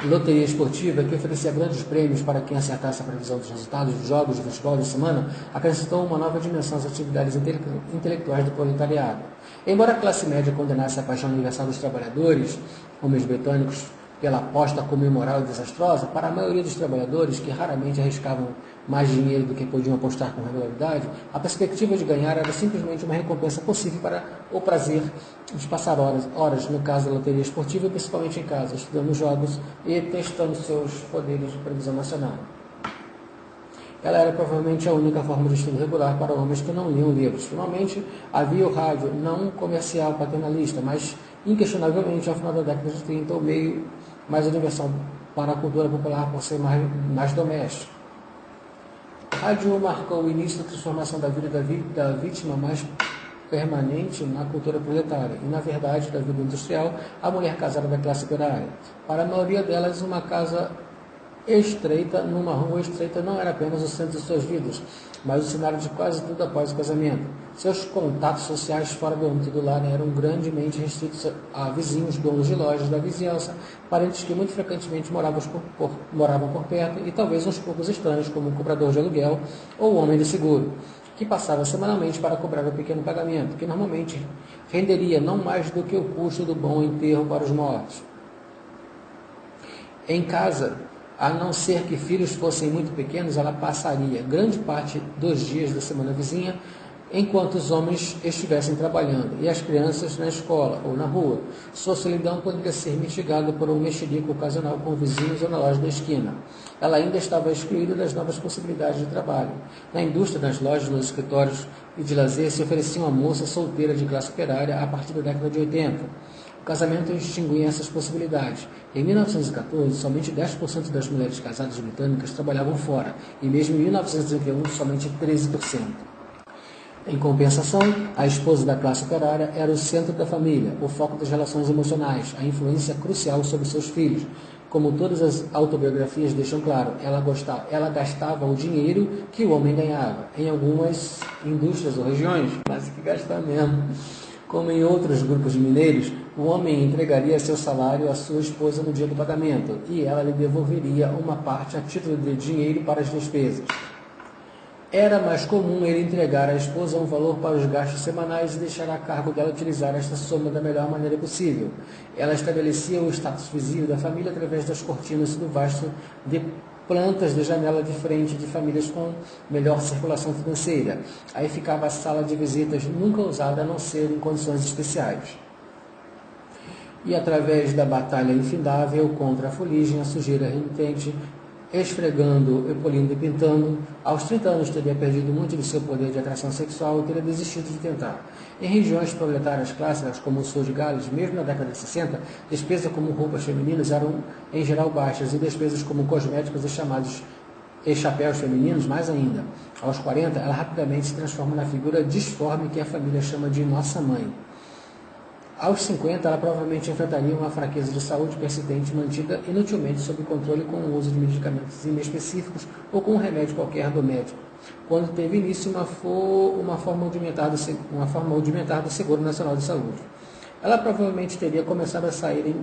loteria esportiva, que oferecia grandes prêmios para quem acertasse a previsão dos resultados dos jogos de futebol da semana, acrescentou uma nova dimensão às atividades intelectuais do proletariado. Embora a classe média condenasse a paixão universal dos trabalhadores, homens britânicos, pela aposta como imoral e desastrosa, para a maioria dos trabalhadores, que raramente arriscavam mais dinheiro do que podiam apostar com regularidade, a perspectiva de ganhar era simplesmente uma recompensa possível para o prazer de passar horas no caso da loteria esportiva, principalmente em casa, estudando jogos e testando seus poderes de previsão nacional. Ela era provavelmente a única forma de estudo regular para homens que não liam livros. Finalmente, havia o rádio, não comercial paternalista, mas inquestionavelmente, ao final da década de 30, o meio mais universal para a cultura popular por ser mais doméstico. O rádio marcou o início da transformação da vida da vítima mais permanente na cultura proletária e, na verdade, da vida industrial, a mulher casada da classe operária. Para a maioria delas, uma casa estreita, numa rua estreita, não era apenas o centro de suas vidas, mas o cenário de quase tudo após o casamento. Seus contatos sociais fora do âmbito do lar eram grandemente restritos a vizinhos, donos de lojas da vizinhança, parentes que muito frequentemente moravam por perto e talvez uns poucos estranhos, como um cobrador de aluguel ou o homem de seguro, que passava semanalmente para cobrar um pequeno pagamento, que normalmente renderia não mais do que o custo do bom enterro para os mortos. Em casa, a não ser que filhos fossem muito pequenos, ela passaria grande parte dos dias da semana vizinha enquanto os homens estivessem trabalhando e as crianças na escola ou na rua. Sua solidão poderia ser mitigada por um mexerico ocasional com vizinhos ou na loja da esquina. Ela ainda estava excluída das novas possibilidades de trabalho. Na indústria, nas lojas, nos escritórios e de lazer se oferecia uma moça solteira de classe operária a partir da década de 80. O casamento extinguia essas possibilidades. Em 1914, somente 10% das mulheres casadas britânicas trabalhavam fora, e mesmo em 1931, somente 13%. Em compensação, a esposa da classe operária era o centro da família, o foco das relações emocionais, a influência crucial sobre seus filhos. Como todas as autobiografias deixam claro, ela gastava o dinheiro que o homem ganhava. Em algumas indústrias ou regiões, mas que gastar mesmo. Como em outros grupos de mineiros, O homem entregaria seu salário à sua esposa no dia do pagamento, e ela lhe devolveria uma parte a título de dinheiro para as despesas. Era mais comum ele entregar à esposa um valor para os gastos semanais e deixar a cargo dela utilizar esta soma da melhor maneira possível. Ela estabelecia o status visível da família através das cortinas do vasto de plantas de janela de frente de famílias com melhor circulação financeira. Aí ficava a sala de visitas, nunca usada a não ser em condições especiais. E através da batalha infindável contra a fuligem, a sujeira renitente, esfregando, polindo e pintando, aos 30 anos teria perdido muito de seu poder de atração sexual e teria desistido de tentar. Em regiões proletárias clássicas, como o sul de Gales, mesmo na década de 60, despesas como roupas femininas eram em geral baixas e despesas como cosméticos e chapéus femininos mais ainda. Aos 40, ela rapidamente se transforma na figura disforme que a família chama de Nossa Mãe. Aos 50, ela provavelmente enfrentaria uma fraqueza de saúde persistente mantida inutilmente sob controle com o uso de medicamentos inespecíficos ou com um remédio qualquer do médico, quando teve início uma forma rudimentar do Seguro Nacional de Saúde. Ela provavelmente teria começado a sair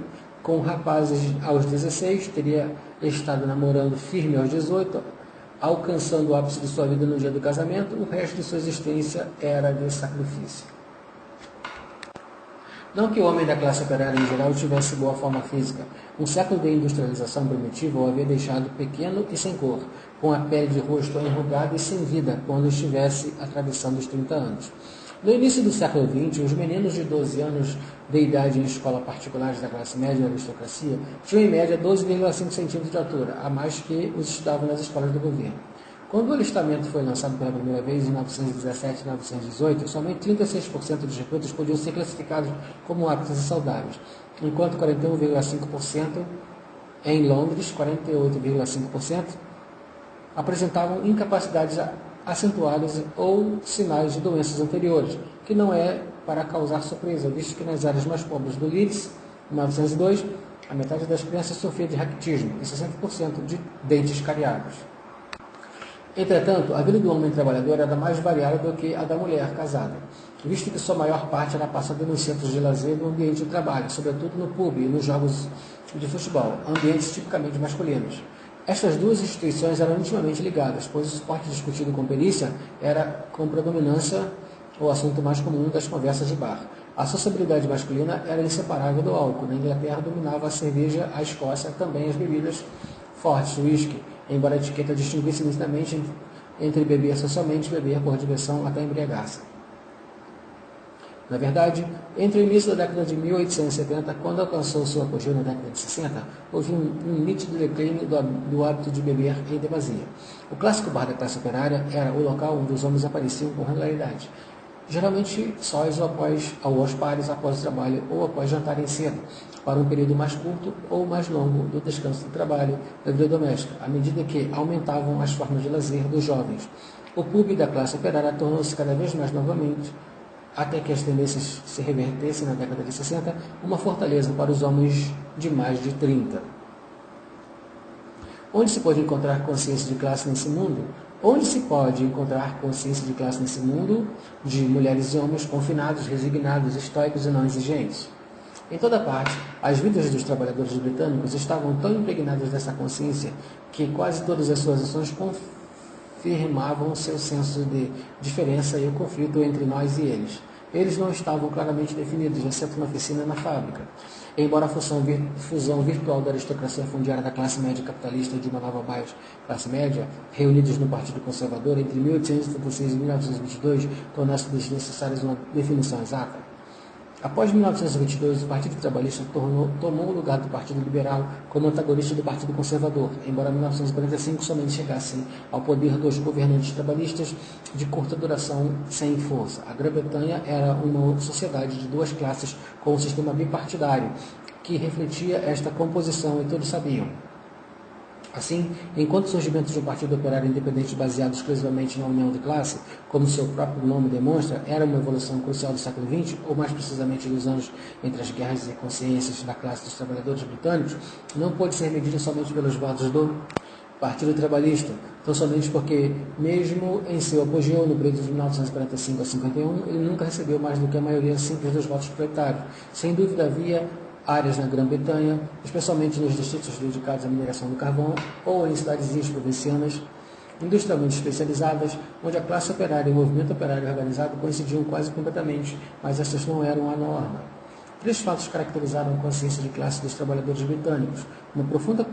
com rapazes aos 16, teria estado namorando firme aos 18, alcançando o ápice de sua vida no dia do casamento. O resto de sua existência era de sacrifício. Não que o homem da classe operária em geral tivesse boa forma física. Um século de industrialização primitiva o havia deixado pequeno e sem cor, com a pele de rosto enrugada e sem vida quando estivesse atravessando os 30 anos. No início do século XX, os meninos de 12 anos de idade em escola particulares da classe média e aristocracia tinham em média 12,5 centímetros de altura, a mais que os estudavam nas escolas do governo. Quando o alistamento foi lançado pela primeira vez em 1917 e 1918, somente 36% dos recrutas podiam ser classificados como aptos e saudáveis, enquanto 41,5% em Londres, 48,5% apresentavam incapacidades acentuadas ou sinais de doenças anteriores, que não é para causar surpresa, visto que nas áreas mais pobres do Leeds, em 1902, a metade das crianças sofria de raquitismo e 60% de dentes cariados. Entretanto, a vida do homem trabalhador era mais variada do que a da mulher casada, visto que sua maior parte era passada nos centros de lazer e no ambiente de trabalho, sobretudo no pub e nos jogos de futebol, ambientes tipicamente masculinos. Estas duas instituições eram intimamente ligadas, pois o esporte discutido com perícia era, com predominância, o assunto mais comum das conversas de bar. A sociabilidade masculina era inseparável do álcool. Na Inglaterra dominava a cerveja, a Escócia também as bebidas fortes, o uísque, embora a etiqueta distinguisse nitidamente entre beber socialmente e beber por diversão até embriagar-se. Na verdade, entre o início da década de 1870, quando alcançou seu apogeu na década de 60, houve um nítido declínio do hábito de beber em demasia. O clássico bar da classe operária era o local onde os homens apareciam com regularidade, geralmente sós ou aos pares após o trabalho ou após jantarem cedo, para um período mais curto ou mais longo do descanso do trabalho da vida doméstica, à medida que aumentavam as formas de lazer dos jovens. O pub da classe operária tornou-se cada vez mais novamente, até que as tendências se revertessem na década de 60, uma fortaleza para os homens de mais de 30. Onde se pode encontrar consciência de classe nesse mundo? Onde se pode encontrar consciência de classe nesse mundo de mulheres e homens confinados, resignados, estoicos e não exigentes? Em toda parte, as vidas dos trabalhadores britânicos estavam tão impregnadas dessa consciência que quase todas as suas ações confirmavam seu senso de diferença e o conflito entre nós e eles. Eles não estavam claramente definidos, exceto na oficina e na fábrica. Embora a fusão virtual da aristocracia fundiária da classe média capitalista e de uma nova classe média, reunidos no Partido Conservador entre 1876 e 1922, tornasse desnecessárias uma definição exata. Após 1922, o Partido Trabalhista tomou o lugar do Partido Liberal como antagonista do Partido Conservador, embora 1945 somente chegasse ao poder dos governantes trabalhistas de curta duração sem força. A Grã-Bretanha era uma sociedade de duas classes com um sistema bipartidário, que refletia esta composição e todos sabiam. Assim, enquanto o surgimento de um partido operário independente baseado exclusivamente na união de classe, como seu próprio nome demonstra, era uma evolução crucial do século XX, ou mais precisamente dos anos entre as guerras e consciências da classe dos trabalhadores britânicos, não pôde ser medida somente pelos votos do Partido Trabalhista, tão somente porque, mesmo em seu apogeu no período de 1945 a 51, ele nunca recebeu mais do que a maioria simples dos votos proletários. Sem dúvida havia áreas na Grã-Bretanha, especialmente nos distritos dedicados à mineração do carvão ou em cidadezinhas provincianas, industrialmente especializadas, onde a classe operária e o movimento operário organizado coincidiam quase completamente, mas estas não eram a norma. Três fatos caracterizaram a consciência de classe dos trabalhadores britânicos: uma profunda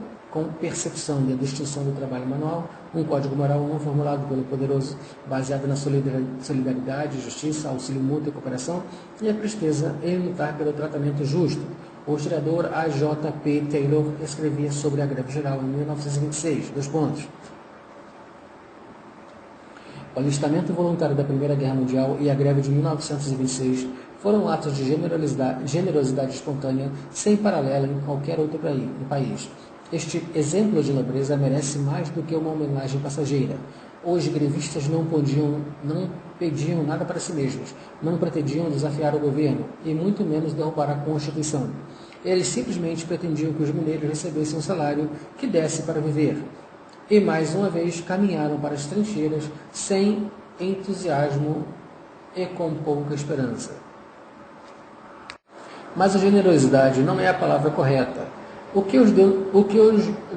percepção da distinção do trabalho manual, um código moral não formulado pelo poderoso, baseado na solidariedade, justiça, auxílio mútuo e cooperação, e a presteza em lutar pelo tratamento justo. O historiador A. J. P. Taylor escrevia sobre a greve geral em 1926. O alistamento voluntário da Primeira Guerra Mundial e a greve de 1926 foram atos de generosidade espontânea sem paralelo em qualquer outro país. Este exemplo de nobreza merece mais do que uma homenagem passageira. Os grevistas não pediam nada para si mesmos, não pretendiam desafiar o governo e muito menos derrubar a Constituição. Eles simplesmente pretendiam que os mineiros recebessem um salário que desse para viver. E mais uma vez caminharam para as trincheiras sem entusiasmo e com pouca esperança. Mas a generosidade não é a palavra correta. O que os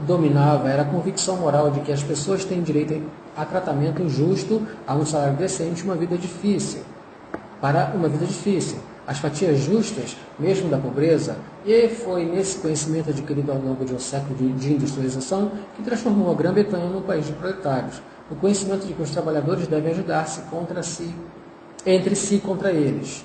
dominava era a convicção moral de que as pessoas têm direito a tratamento justo, a um salário decente, uma vida difícil. Para uma vida difícil, as fatias justas, mesmo da pobreza, e foi nesse conhecimento adquirido ao longo de um século de industrialização que transformou a Grã-Bretanha num país de proletários. O conhecimento de que os trabalhadores devem ajudar-se entre si contra eles.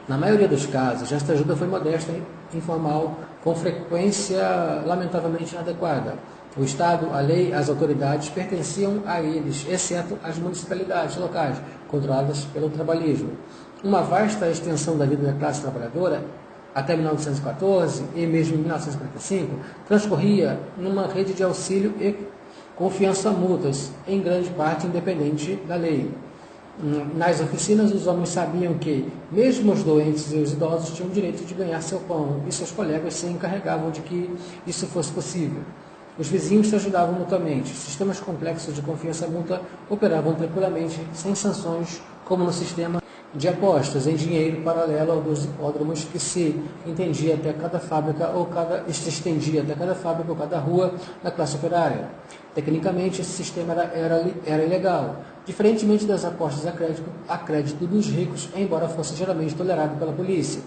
Na maioria dos casos, esta ajuda foi modesta e informal, com frequência lamentavelmente inadequada. O Estado, a lei, as autoridades pertenciam a eles, exceto as municipalidades locais, controladas pelo trabalhismo. Uma vasta extensão da vida da classe trabalhadora, até 1914 e mesmo em 1945, transcorria numa rede de auxílio e confiança mútuas, em grande parte independente da lei. Nas oficinas, os homens sabiam que, mesmo os doentes e os idosos, tinham o direito de ganhar seu pão, e seus colegas se encarregavam de que isso fosse possível. Os vizinhos se ajudavam mutuamente. Sistemas complexos de confiança mútua operavam tranquilamente, sem sanções, como no sistema de apostas em dinheiro paralelo ao dos hipódromos, que se estendia até cada fábrica ou cada rua da classe operária. Tecnicamente, esse sistema era ilegal, diferentemente das apostas a crédito dos ricos, embora fosse geralmente tolerado pela polícia.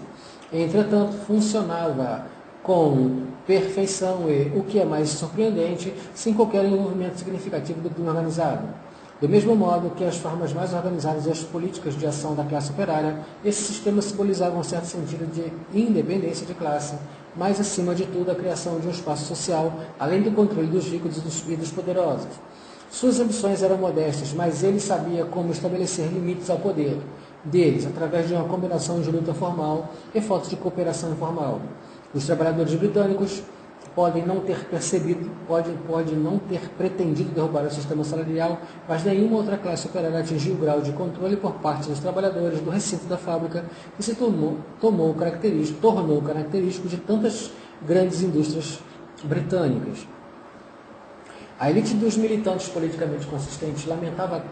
Entretanto, funcionava com perfeição e, o que é mais surpreendente, sem qualquer envolvimento significativo do crime organizado. Do mesmo modo que as formas mais organizadas e as políticas de ação da classe operária, esse sistema simbolizava um certo sentido de independência de classe, mas, acima de tudo, a criação de um espaço social, além do controle dos ricos e dos poderosos. Suas ambições eram modestas, mas ele sabia como estabelecer limites ao poder deles, através de uma combinação de luta formal e fotos de cooperação informal. Os trabalhadores britânicos podem não ter pretendido derrubar o sistema salarial, mas nenhuma outra classe operária atingiu o grau de controle por parte dos trabalhadores do recinto da fábrica que se tornou característico de tantas grandes indústrias britânicas. A elite dos militantes politicamente consistentes lamentava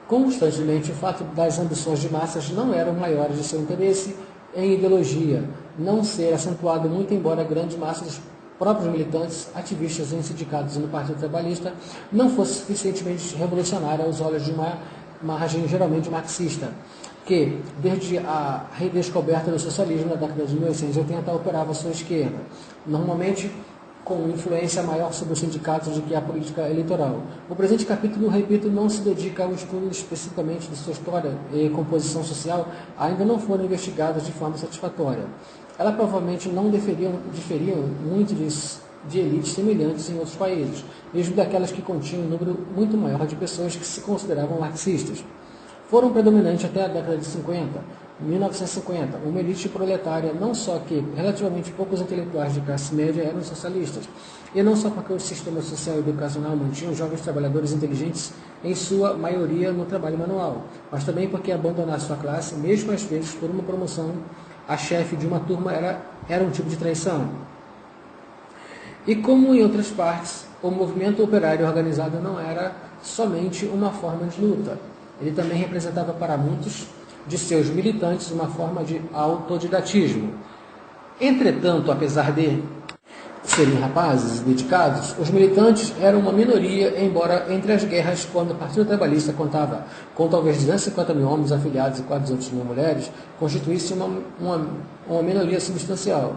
constantemente o fato das ambições de massas não eram maiores de seu interesse em ideologia, não ser acentuado muito, embora a grande massa dos próprios militantes, ativistas em sindicatos e no Partido Trabalhista não fosse suficientemente revolucionária aos olhos de uma margem geralmente marxista, que, desde a redescoberta do socialismo na década de 1880, operava à sua esquerda, normalmente com influência maior sobre os sindicatos do que a política eleitoral. O presente capítulo, repito, não se dedica ao estudo especificamente de sua história e composição social, ainda não foram investigadas de forma satisfatória. Elas provavelmente não diferiam muito de elites semelhantes em outros países, mesmo daquelas que continham um número muito maior de pessoas que se consideravam marxistas. Foram predominantes até a década de 1950, uma elite proletária, não só que relativamente poucos intelectuais de classe média eram socialistas, e não só porque o sistema social e educacional mantinha os jovens trabalhadores inteligentes, em sua maioria, no trabalho manual, mas também porque abandonar sua classe, mesmo às vezes por uma promoção a chefe de uma turma, era um tipo de traição. E como em outras partes, o movimento operário organizado não era somente uma forma de luta. Ele também representava para muitos de seus militantes uma forma de autodidatismo. Entretanto, apesar de serem rapazes e dedicados, os militantes eram uma minoria, embora entre as guerras, quando o Partido Trabalhista contava com talvez 250 mil homens afiliados e quase 200 mil mulheres, constituísse uma minoria substancial.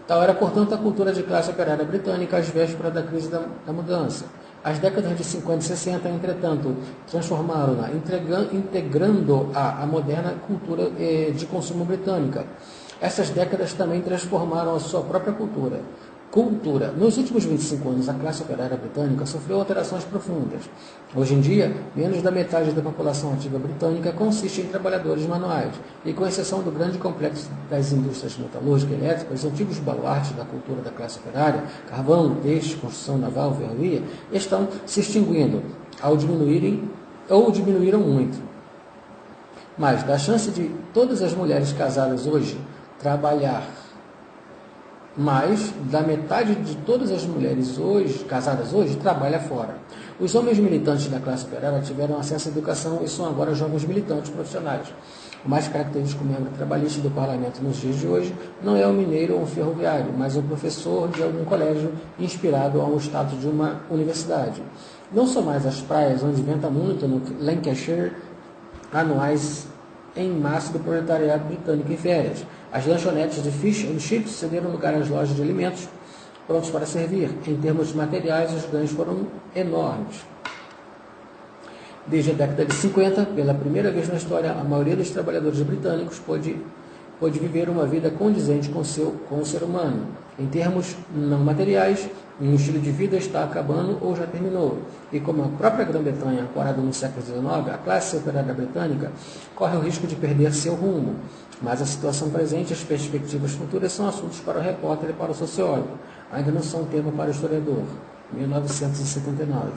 Tal era, portanto, a cultura de classe operária britânica às vésperas da crise da mudança. As décadas de 50 e 60, entretanto, transformaram-na, integrando-a à moderna cultura de consumo britânica. Essas décadas também transformaram a sua própria cultura. Nos últimos 25 anos, a classe operária britânica sofreu alterações profundas. Hoje em dia, menos da metade da população ativa britânica consiste em trabalhadores manuais, e com exceção do grande complexo das indústrias metalúrgicas e elétricas, os antigos baluartes da cultura da classe operária, carvão, têxtil, construção naval, ferrovia, estão se extinguindo, diminuíram muito. Mas, da chance de todas as mulheres casadas hoje trabalhar, mais da metade de todas as mulheres casadas hoje trabalha fora. Os homens militantes da classe operária tiveram acesso à educação e são agora jovens militantes profissionais. O mais característico membro trabalhista do parlamento nos dias de hoje não é um mineiro ou um ferroviário, mas um professor de algum colégio inspirado ao status de uma universidade. Não são mais as praias onde venta muito no Lancashire anuais em massa do proletariado britânico em férias. As lanchonetes de fish and chips cederam lugar às lojas de alimentos prontos para servir. Em termos materiais, os ganhos foram enormes. Desde a década de 50, pela primeira vez na história, a maioria dos trabalhadores britânicos pôde viver uma vida condizente com o ser humano. Em termos não materiais, um estilo de vida está acabando ou já terminou. E como a própria Grã-Bretanha, ancorada no século XIX, a classe operária britânica corre o risco de perder seu rumo. Mas a situação presente e as perspectivas futuras são assuntos para o repórter e para o sociólogo. Ainda não são tema para o historiador. 1979.